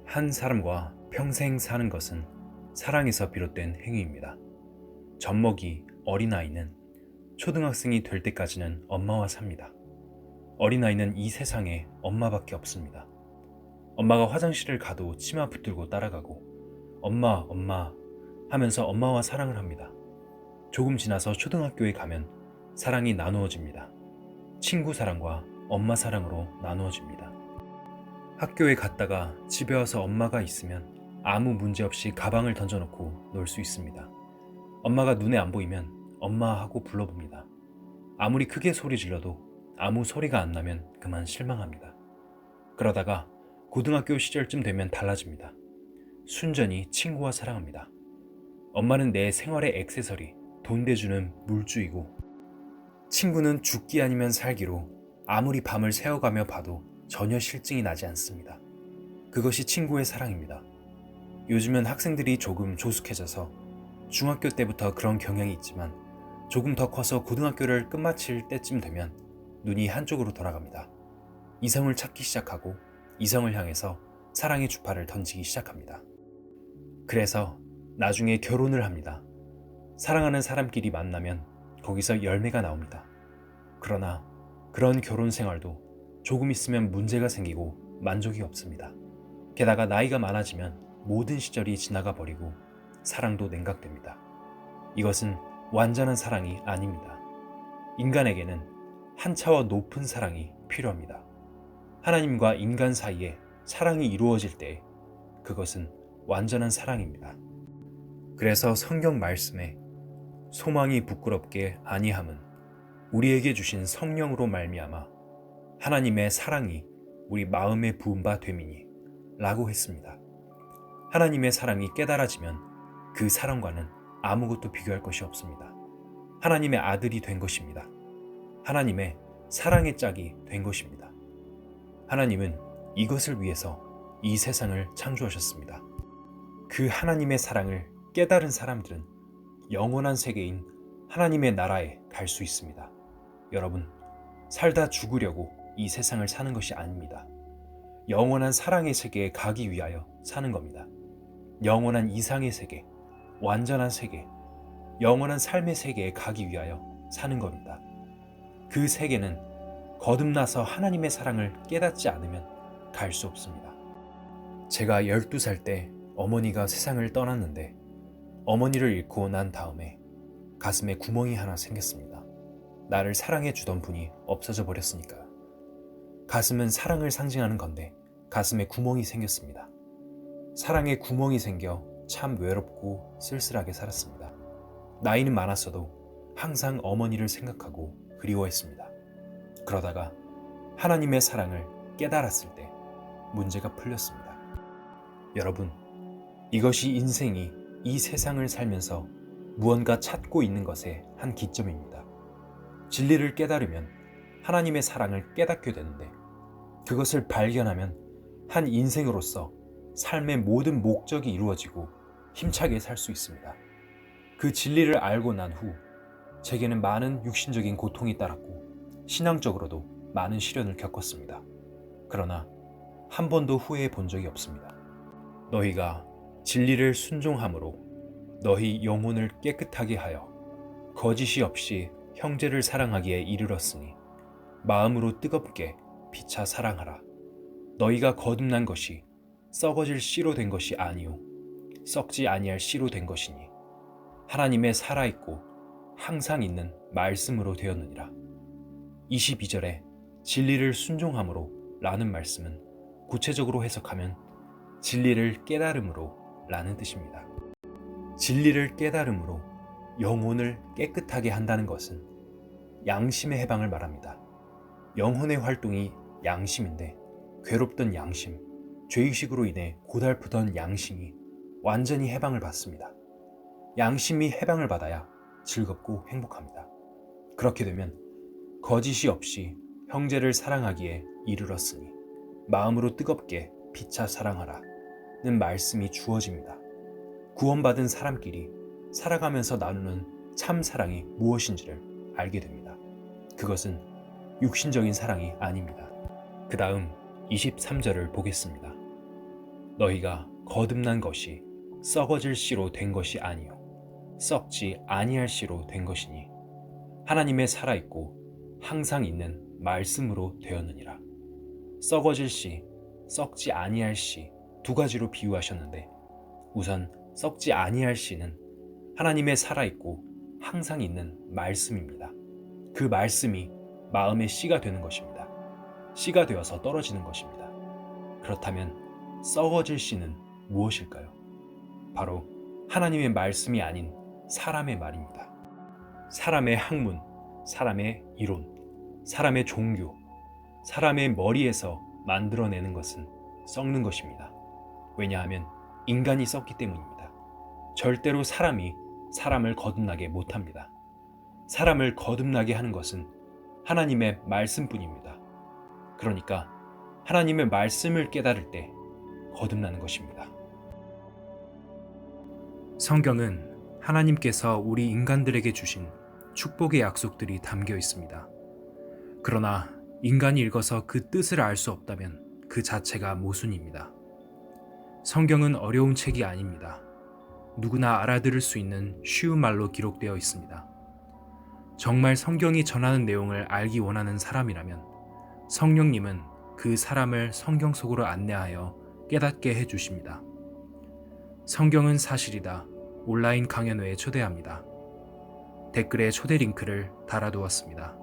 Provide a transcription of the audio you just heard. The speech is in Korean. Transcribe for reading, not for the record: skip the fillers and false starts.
한 사람과 평생 사는 것은 사랑에서 비롯된 행위입니다. 젖먹이 어린아이는 초등학생이 될 때까지는 엄마와 삽니다. 어린아이는 이 세상에 엄마밖에 없습니다. 엄마가 화장실을 가도 치마 붙들고 따라가고 엄마, 엄마 하면서 엄마와 사랑을 합니다. 조금 지나서 초등학교에 가면 사랑이 나누어집니다. 친구 사랑과 엄마 사랑으로 나누어집니다. 학교에 갔다가 집에 와서 엄마가 있으면 아무 문제 없이 가방을 던져놓고 놀 수 있습니다. 엄마가 눈에 안 보이면 엄마 하고 불러봅니다. 아무리 크게 소리 질러도 아무 소리가 안 나면 그만 실망합니다. 그러다가 고등학교 시절쯤 되면 달라집니다. 순전히 친구와 사랑합니다. 엄마는 내 생활의 액세서리, 돈 대주는 물주이고 친구는 죽기 아니면 살기로 아무리 밤을 새워가며 봐도 전혀 실증이 나지 않습니다. 그것이 친구의 사랑입니다. 요즘은 학생들이 조금 조숙해져서 중학교 때부터 그런 경향이 있지만 조금 더 커서 고등학교를 끝마칠 때쯤 되면 눈이 한쪽으로 돌아갑니다. 이성을 찾기 시작하고 이성을 향해서 사랑의 주파를 던지기 시작합니다. 그래서 나중에 결혼을 합니다. 사랑하는 사람끼리 만나면 거기서 열매가 나옵니다. 그러나 그런 결혼 생활도 조금 있으면 문제가 생기고 만족이 없습니다. 게다가 나이가 많아지면 모든 시절이 지나가 버리고 사랑도 냉각됩니다. 이것은 완전한 사랑이 아닙니다. 인간에게는 한 차원 높은 사랑이 필요합니다. 하나님과 인간 사이에 사랑이 이루어질 때 그것은 완전한 사랑입니다. 그래서 성경 말씀에 소망이 부끄럽게 아니함은 우리에게 주신 성령으로 말미암아 하나님의 사랑이 우리 마음에 부은 바 됨이니 라고 했습니다. 하나님의 사랑이 깨달아지면 그 사랑과는 아무것도 비교할 것이 없습니다. 하나님의 아들이 된 것입니다. 하나님의 사랑의 짝이 된 것입니다. 하나님은 이것을 위해서 이 세상을 창조하셨습니다. 그 하나님의 사랑을 깨달은 사람들은 영원한 세계인 하나님의 나라에 갈 수 있습니다. 여러분, 살다 죽으려고 이 세상을 사는 것이 아닙니다. 영원한 사랑의 세계에 가기 위하여 사는 겁니다. 영원한 이상의 세계, 완전한 세계, 영원한 삶의 세계에 가기 위하여 사는 겁니다. 그 세계는 거듭나서 하나님의 사랑을 깨닫지 않으면 갈 수 없습니다. 제가 12살 때 어머니가 세상을 떠났는데 어머니를 잃고 난 다음에 가슴에 구멍이 하나 생겼습니다. 나를 사랑해 주던 분이 없어져 버렸으니까요. 가슴은 사랑을 상징하는 건데 가슴에 구멍이 생겼습니다. 사랑에 구멍이 생겨 참 외롭고 쓸쓸하게 살았습니다. 나이는 많았어도 항상 어머니를 생각하고 그리워했습니다. 그러다가 하나님의 사랑을 깨달았을 때 문제가 풀렸습니다. 여러분, 이것이 인생이 이 세상을 살면서 무언가 찾고 있는 것의 한 기점입니다. 진리를 깨달으면 하나님의 사랑을 깨닫게 되는데 그것을 발견하면 한 인생으로서 삶의 모든 목적이 이루어지고 힘차게 살 수 있습니다. 그 진리를 알고 난 후 제게는 많은 육신적인 고통이 따랐고 신앙적으로도 많은 시련을 겪었습니다. 그러나 한 번도 후회해 본 적이 없습니다. 너희가 진리를 순종함으로 너희 영혼을 깨끗하게 하여 거짓이 없이 형제를 사랑하기에 이르렀으니 마음으로 뜨겁게 피차 사랑하라. 너희가 거듭난 것이 썩어질 씨로 된 것이 아니요 썩지 아니할 씨로 된 것이니 하나님의 살아있고 항상 있는 말씀으로 되었느니라. 22절에 진리를 순종함으로 라는 말씀은 구체적으로 해석하면 진리를 깨달음으로 라는 뜻입니다. 진리를 깨달음으로 영혼을 깨끗하게 한다는 것은 양심의 해방을 말합니다. 영혼의 활동이 양심인데 괴롭던 양심, 죄의식으로 인해 고달프던 양심이 완전히 해방을 받습니다. 양심이 해방을 받아야 즐겁고 행복합니다. 그렇게 되면 거짓이 없이 형제를 사랑하기에 이르렀으니 마음으로 뜨겁게 피차 사랑하라 는 말씀이 주어집니다. 구원받은 사람끼리 살아가면서 나누는 참 사랑이 무엇인지를 알게 됩니다. 그것은 육신적인 사랑이 아닙니다. 그 다음 23절을 보겠습니다. 너희가 거듭난 것이 썩어질 씨로 된 것이 아니요 썩지 아니할 씨로 된 것이니 하나님의 살아있고 항상 있는 말씀으로 되었느니라. 썩어질 씨, 썩지 아니할 씨 두 가지로 비유하셨는데 우선 썩지 아니할 씨는 하나님의 살아있고 항상 있는 말씀입니다. 그 말씀이 마음의 씨가 되는 것입니다. 씨가 되어서 떨어지는 것입니다. 그렇다면 썩어질 씨는 무엇일까요? 바로 하나님의 말씀이 아닌 사람의 말입니다. 사람의 학문, 사람의 이론, 사람의 종교, 사람의 머리에서 만들어내는 것은 썩는 것입니다. 왜냐하면 인간이 썩기 때문입니다. 절대로 사람이 사람을 거듭나게 못합니다. 사람을 거듭나게 하는 것은 하나님의 말씀뿐입니다. 그러니까 하나님의 말씀을 깨달을 때 거듭나는 것입니다. 성경은 하나님께서 우리 인간들에게 주신 축복의 약속들이 담겨 있습니다. 그러나 인간이 읽어서 그 뜻을 알 수 없다면 그 자체가 모순입니다. 성경은 어려운 책이 아닙니다. 누구나 알아들을 수 있는 쉬운 말로 기록되어 있습니다. 정말 성경이 전하는 내용을 알기 원하는 사람이라면 성령님은 그 사람을 성경 속으로 안내하여 깨닫게 해주십니다. 성경은 사실이다. 온라인 강연회에 초대합니다. 댓글에 초대 링크를 달아두었습니다.